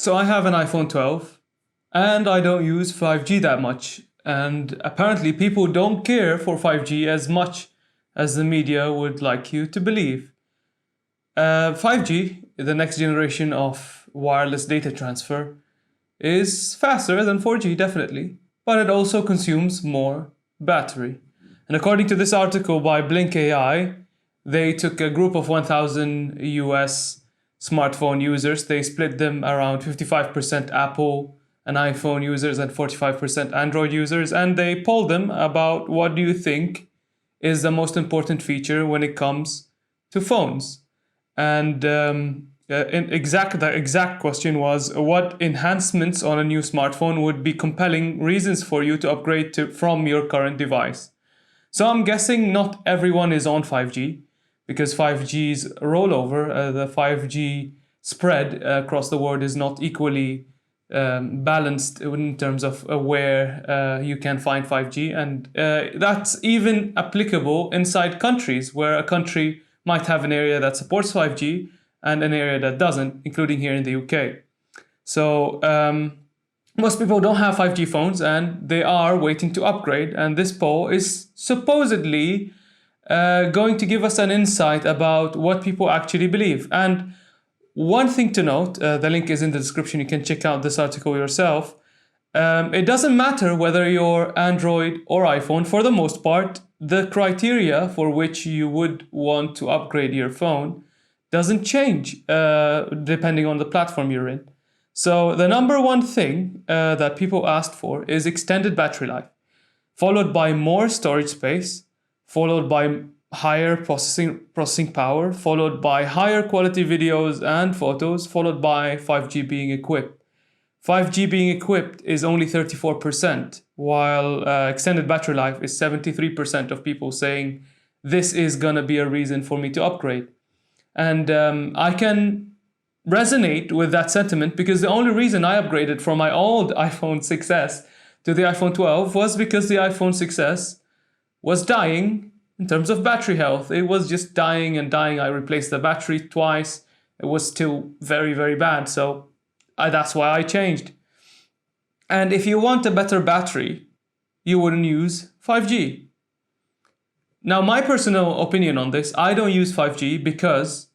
So I have an iPhone 12 and I don't use 5G that much. And apparently people don't care for 5G as much as the media would like you to believe. 5G, the next generation of wireless data transfer, is faster than 4G, definitely, but it also consumes more battery. And according to this article by Blink AI, they took a group of 1,000 US smartphone users. They split them around 55% Apple and iPhone users and 45% Android users. And they polled them about what do you think is the most important feature when it comes to phones. And the exact question was, what enhancements on a new smartphone would be compelling reasons for you to upgrade from your current device? So I'm guessing not everyone is on 5G, because 5G's rollover, the 5G spread across the world is not equally balanced in terms of where you can find 5G. And that's even applicable inside countries, where a country might have an area that supports 5G and an area that doesn't, including here in the UK. So most people don't have 5G phones and they are waiting to upgrade. And this poll is supposedly going to give us an insight about what people actually believe. And one thing to note, the link is in the description, you can check out this article yourself. It doesn't matter whether you're Android or iPhone. For the most part, the criteria for which you would want to upgrade your phone doesn't change depending on the platform you're in. So the number one thing that people asked for is extended battery life, followed by more storage space, followed by higher processing power, followed by higher quality videos and photos, followed by 5G being equipped. 5G being equipped is only 34%, while extended battery life is 73% of people saying this is gonna be a reason for me to upgrade. And I can resonate with that sentiment, because the only reason I upgraded from my old iPhone 6s to the iPhone 12 was because the iPhone 6s was dying in terms of battery health. It was just dying and dying. I replaced the battery twice. It was still very, very bad. So that's why I changed. And if you want a better battery, you wouldn't use 5G. Now, my personal opinion on this, I don't use 5G because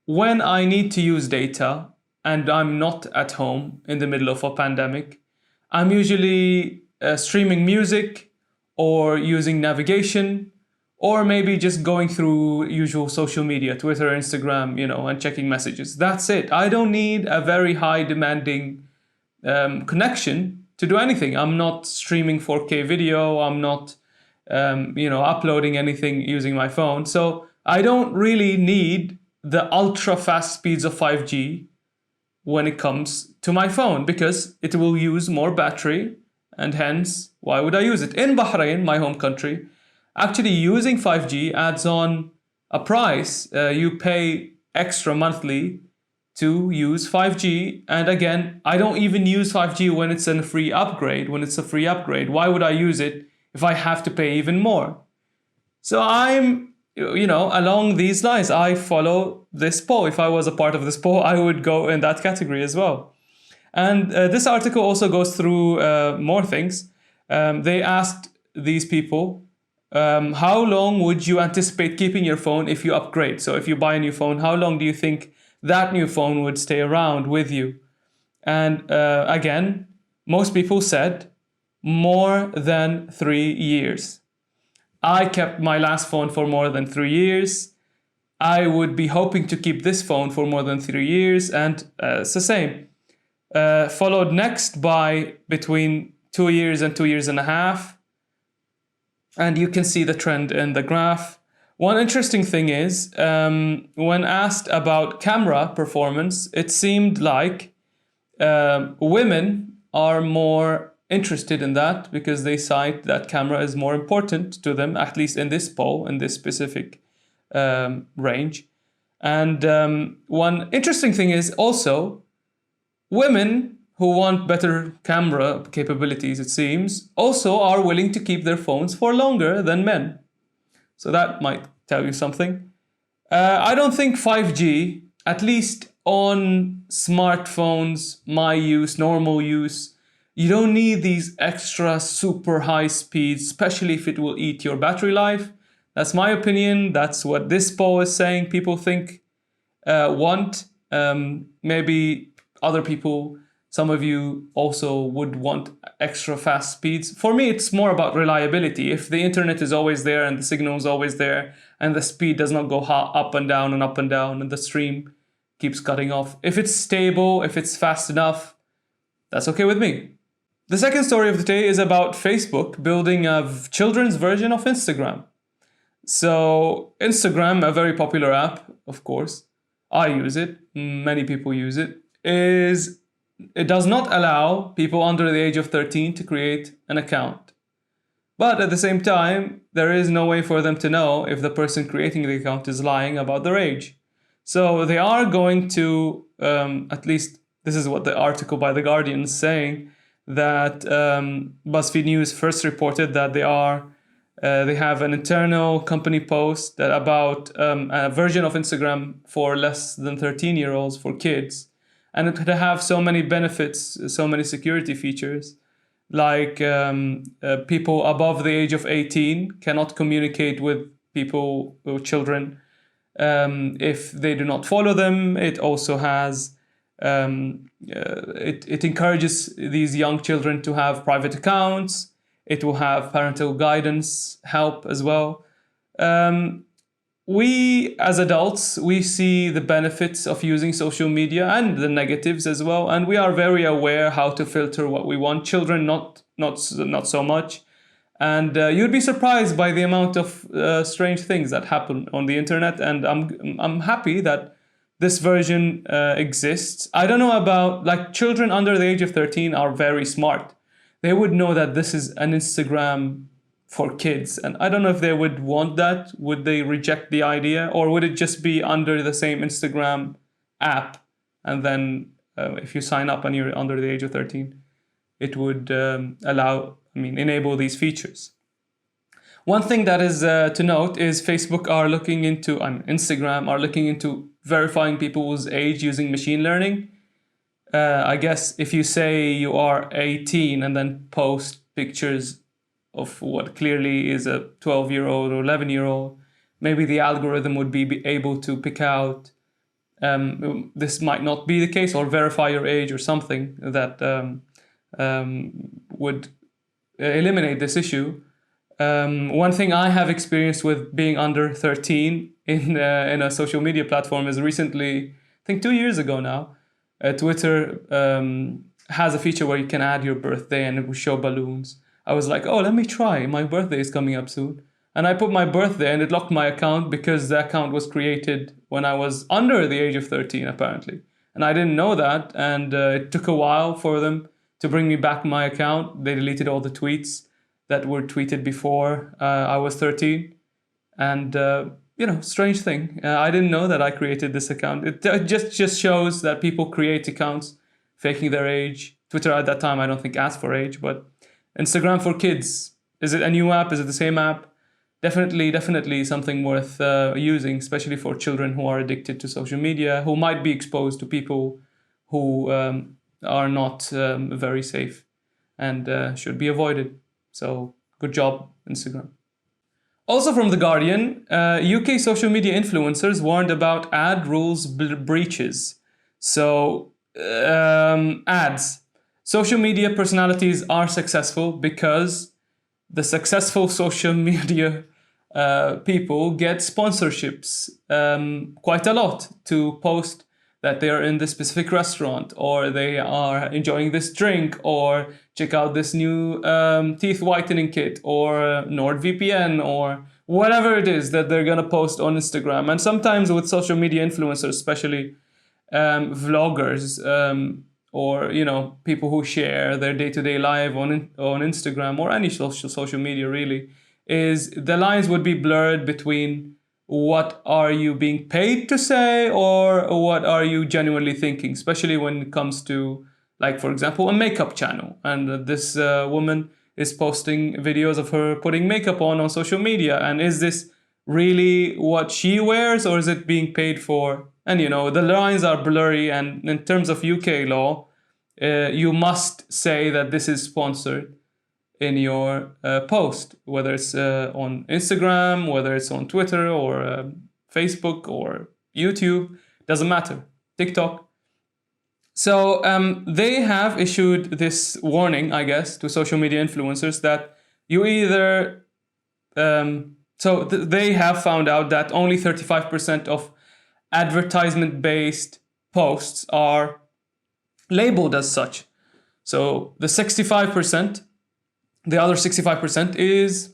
when I need to use data and I'm not at home in the middle of a pandemic, I'm usually streaming music or using navigation, or maybe just going through usual social media, Twitter, Instagram, and checking messages. That's it. I don't need a very high demanding connection to do anything. I'm not streaming 4K video. I'm not, uploading anything using my phone. So I don't really need the ultra fast speeds of 5G when it comes to my phone, because it will use more battery, and hence, why would I use it? In Bahrain, my home country, actually using 5G adds on a price. You pay extra monthly to use 5G. And again, I don't even use 5G when it's a free upgrade. Why would I use it if I have to pay even more? So I'm, along these lines, I follow this poll. If I was a part of this poll, I would go in that category as well. And this article also goes through more things. They asked these people, how long would you anticipate keeping your phone if you upgrade? So if you buy a new phone, how long do you think that new phone would stay around with you? And again, most people said more than 3 years. I kept my last phone for more than 3 years. I would be hoping to keep this phone for more than 3 years, and it's the same. Followed next by between 2 years and 2 years and a half. And you can see the trend in the graph. One interesting thing is, when asked about camera performance, it seemed like women are more interested in that, because they cite that camera is more important to them, at least in this poll, in this specific range. And one interesting thing is also, women who want better camera capabilities, it seems, also are willing to keep their phones for longer than men. So that might tell you something. I don't think 5G, at least on smartphones, my use, normal use, you don't need these extra super high speeds, especially if it will eat your battery life. That's my opinion. That's what this poll is saying. People think want. Maybe other people, some of you also would want extra fast speeds. For me, it's more about reliability. If the internet is always there and the signal is always there and the speed does not go up and down and up and down and the stream keeps cutting off, if it's stable, if it's fast enough, that's okay with me. The second story of the day is about Facebook building a children's version of Instagram. So Instagram, a very popular app, of course, I use it, many people use it, it does not allow people under the age of 13 to create an account. But at the same time, there is no way for them to know if the person creating the account is lying about their age. So they are going to, at least this is what the article by The Guardian is saying, that BuzzFeed News first reported that they have an internal company post that about a version of Instagram for less than 13-year-olds, for kids. And it could have so many benefits, so many security features, like people above the age of 18 cannot communicate with people, with children, if they do not follow them. It also has, it encourages these young children to have private accounts. It will have parental guidance help as well. We, as adults, we see the benefits of using social media and the negatives as well. And we are very aware how to filter what we want. Children, not so much. And you'd be surprised by the amount of strange things that happen on the internet. And I'm happy that this version exists. I don't know about, like, children under the age of 13 are very smart. They would know that this is an Instagram for kids. And I don't know if they would want that. Would they reject the idea? Or would it just be under the same Instagram app? And then if you sign up and you're under the age of 13, it would enable these features. One thing that is to note is Facebook are looking into, Instagram are looking into verifying people's age using machine learning. I guess if you say you are 18 and then post pictures of what clearly is a 12-year-old or 11-year-old, maybe the algorithm would be able to pick out this might not be the case, or verify your age or something that would eliminate this issue. One thing I have experienced with being under 13 in a social media platform is recently, I think 2 years ago now, Twitter has a feature where you can add your birthday and it will show balloons. I was like, oh, let me try. My birthday is coming up soon. And I put my birthday and it locked my account because the account was created when I was under the age of 13, apparently. And I didn't know that. And it took a while for them to bring me back my account. They deleted all the tweets that were tweeted before I was 13. And, strange thing. I didn't know that I created this account. It just shows that people create accounts faking their age. Twitter at that time, I don't think asked for age, but Instagram for kids. Is it a new app? Is it the same app? Definitely something worth using, especially for children who are addicted to social media, who might be exposed to people who are not very safe and should be avoided. So good job, Instagram. Also from The Guardian, UK social media influencers warned about ad rules breaches. So ads. Social media personalities are successful because the successful social media people get sponsorships quite a lot to post that they are in this specific restaurant, or they are enjoying this drink, or check out this new teeth whitening kit, or NordVPN, or whatever it is that they're going to post on Instagram. And sometimes with social media influencers, especially vloggers, or people who share their day-to-day life on Instagram or any social media really, is the lines would be blurred between what are you being paid to say or what are you genuinely thinking, especially when it comes to, like, for example, a makeup channel. And this woman is posting videos of her putting makeup on social media. And is this really what she wears, or is it being paid for And the lines are blurry, and in terms of UK law, you must say that this is sponsored in your post, whether it's on Instagram, whether it's on Twitter or Facebook or YouTube, doesn't matter, TikTok. So they have issued this warning, I guess, to social media influencers that you either they have found out that only 35% of advertisement-based posts are labeled as such. So the 65%, the other 65% is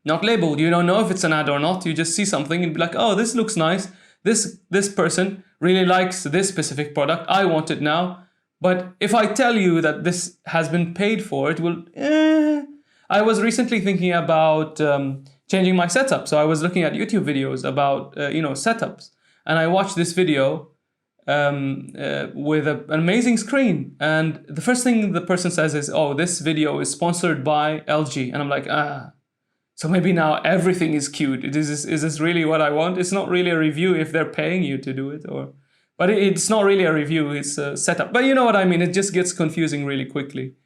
not labeled. You don't know if it's an ad or not. You just see something and be like, oh, this looks nice. This person really likes this specific product. I want it now. But if I tell you that this has been paid for, it will... I was recently thinking about changing my setup. So I was looking at YouTube videos about, setups. And I watched this video with an amazing screen. And the first thing the person says is, oh, this video is sponsored by LG. And I'm like, so maybe now everything is queued. Is this really what I want? It's not really a review if they're paying you to do it. But it's not really a review, it's a setup. But you know what I mean, it just gets confusing really quickly.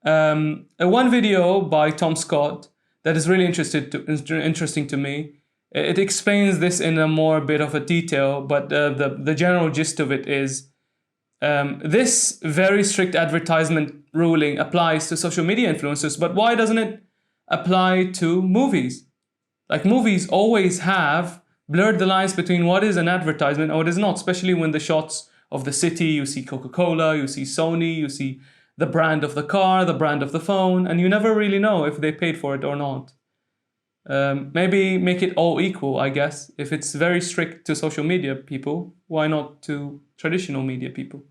One video by Tom Scott that is really interesting to me. It explains this in a more bit of a detail, but the general gist of it is this very strict advertisement ruling applies to social media influencers, but why doesn't it apply to movies? Like, movies always have blurred the lines between what is an advertisement and what is not, especially when the shots of the city, you see Coca-Cola, you see Sony, you see the brand of the car, the brand of the phone, and you never really know if they paid for it or not. Maybe make it all equal, I guess. If it's very strict to social media people, why not to traditional media people?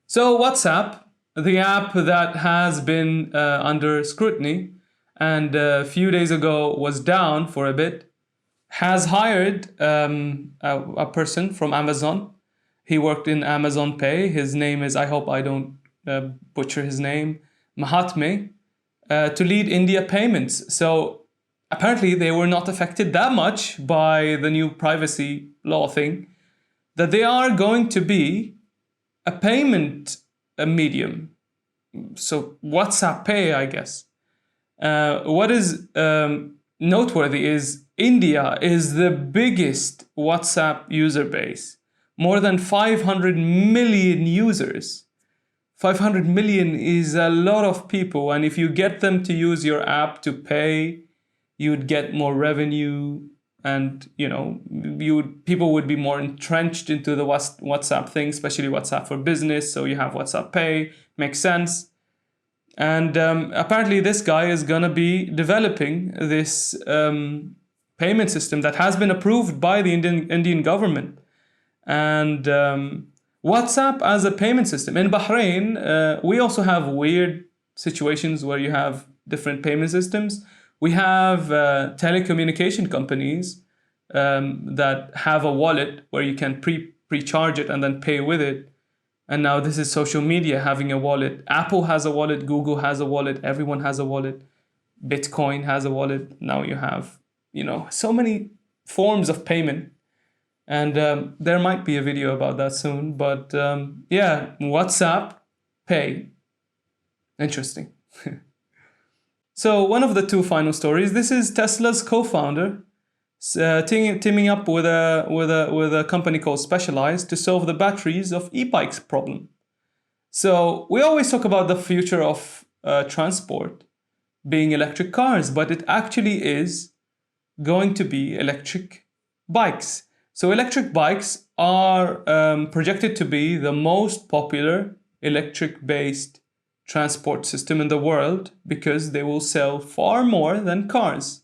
So WhatsApp, the app that has been under scrutiny and a few days ago was down for a bit, has hired a person from Amazon. He worked in Amazon Pay. His name is, I hope I don't butcher his name, Mahatme, to lead India payments. So apparently they were not affected that much by the new privacy law thing, that they are going to be a payment medium. So WhatsApp Pay, I guess. What is noteworthy is India is the biggest WhatsApp user base. More than 500 million users. 500 million is a lot of people, and if you get them to use your app to pay, you'd get more revenue, and people would be more entrenched into the WhatsApp thing, especially WhatsApp for business. So you have WhatsApp Pay, makes sense. And apparently this guy is gonna be developing this payment system that has been approved by the Indian government. And WhatsApp as a payment system. In Bahrain, we also have weird situations where you have different payment systems. We have telecommunication companies that have a wallet where you can pre-charge it and then pay with it. And now this is social media having a wallet. Apple has a wallet, Google has a wallet, everyone has a wallet. Bitcoin has a wallet. Now you have, so many forms of payment. And there might be a video about that soon. But WhatsApp Pay. Interesting. So one of the two final stories, this is Tesla's co-founder teaming up with a company called Specialized to solve the batteries of e-bikes problem. So we always talk about the future of transport being electric cars, but it actually is going to be electric bikes. So electric bikes are projected to be the most popular electric-based transport system in the world because they will sell far more than cars.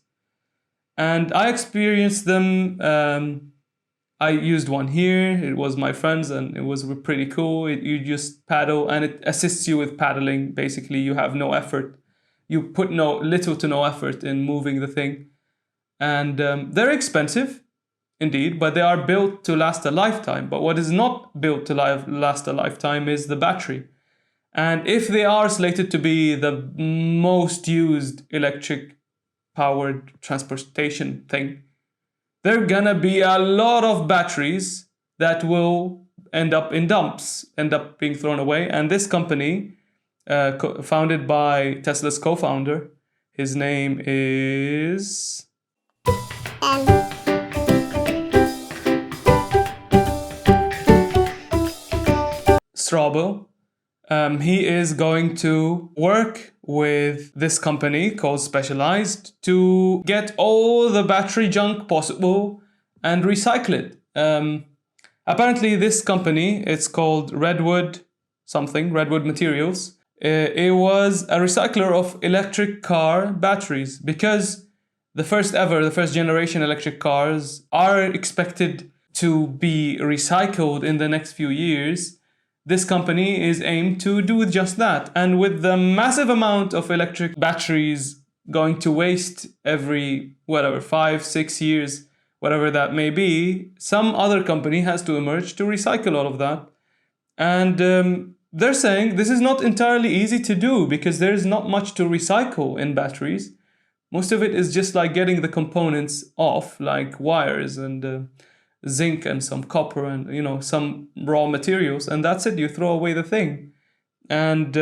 And I experienced them. I used one here. It was my friend's and it was pretty cool. You just paddle and it assists you with paddling. Basically, you have no effort. You put little to no effort in moving the thing. And they're expensive, indeed, but they are built to last a lifetime. But what is not built to last a lifetime is the battery. And if they are slated to be the most used electric powered transportation thing, there are gonna be a lot of batteries that will end up in dumps, end up being thrown away. And this company, founded by Tesla's co-founder, his name is Strabo. He is going to work with this company called Specialized to get all the battery junk possible and recycle it. Apparently, this company, it's called Redwood Materials. It was a recycler of electric car batteries, because the first generation electric cars are expected to be recycled in the next few years. This company is aimed to do just that. And with the massive amount of electric batteries going to waste every, 5-6 years, whatever that may be, some other company has to emerge to recycle all of that. And they're saying this is not entirely easy to do, because there's not much to recycle in batteries. Most of it is just like getting the components off, like wires and zinc and some copper and some raw materials, and that's it. You throw away the thing. And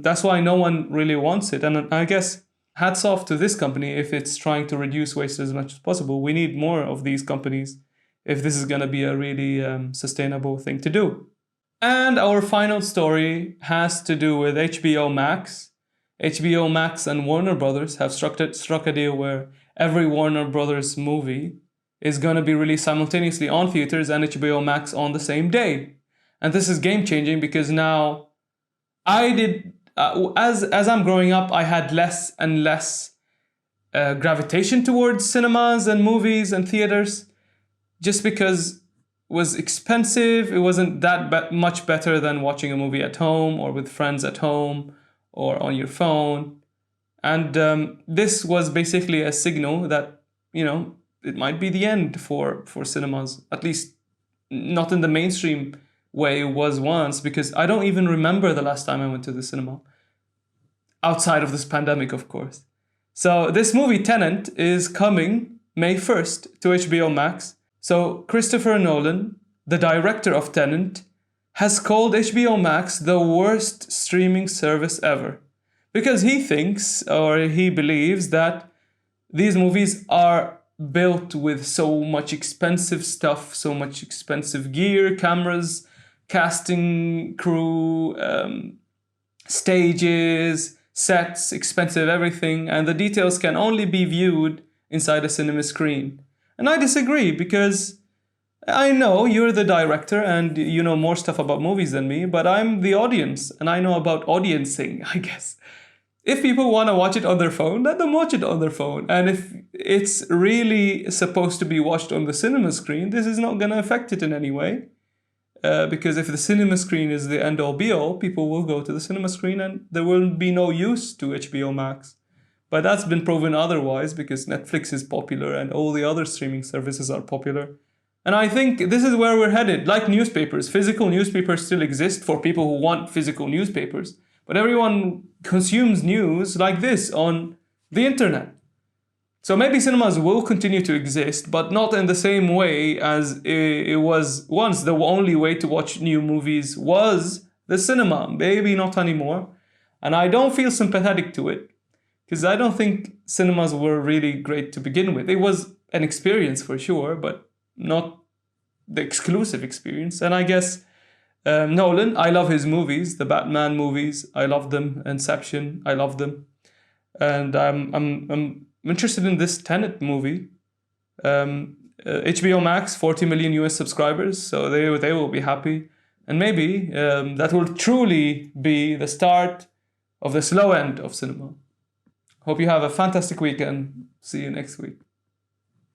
that's why no one really wants it. And I guess hats off to this company if it's trying to reduce waste as much as possible. We need more of these companies if this is going to be a really sustainable thing to do. And our final story has to do with HBO Max. HBO Max and Warner Brothers have struck a deal where every Warner Brothers movie is going to be released simultaneously on theaters and HBO Max on the same day. And this is game-changing, because now as I'm growing up, I had less and less gravitation towards cinemas and movies and theaters, just because it was expensive. It wasn't that much better than watching a movie at home or with friends at home or on your phone. And this was basically a signal that, it might be the end for cinemas, at least not in the mainstream way it was once, because I don't even remember the last time I went to the cinema. Outside of this pandemic, of course. So this movie, Tenet, is coming May 1st to HBO Max. So Christopher Nolan, the director of Tenet, has called HBO Max the worst streaming service ever. Because he thinks, or he believes, that these movies are built with so much expensive stuff, so much expensive gear, cameras, casting crew, stages, sets, expensive everything, and the details can only be viewed inside a cinema screen. And I disagree, because I know you're the director and you know more stuff about movies than me, but I'm the audience and I know about audiencing, I guess. If people want to watch it on their phone, let them watch it on their phone. And if it's really supposed to be watched on the cinema screen, this is not going to affect it in any way. Because if the cinema screen is the end-all be-all, people will go to the cinema screen and there will be no use to HBO Max. But that's been proven otherwise, because Netflix is popular and all the other streaming services are popular. And I think this is where we're headed. Like newspapers, physical newspapers still exist for people who want physical newspapers. But everyone consumes news like this on the internet. So maybe cinemas will continue to exist, but not in the same way as it was once. The only way to watch new movies was the cinema. Maybe not anymore. And I don't feel sympathetic to it, because I don't think cinemas were really great to begin with. It was an experience for sure, but not the exclusive experience. And I guess Nolan, I love his movies, the Batman movies. I love them. Inception, I love them. And I'm interested in this Tenet movie. HBO Max, 40 million US subscribers, so they will be happy. And maybe that will truly be the start of the slow end of cinema. Hope you have a fantastic weekend. See you next week.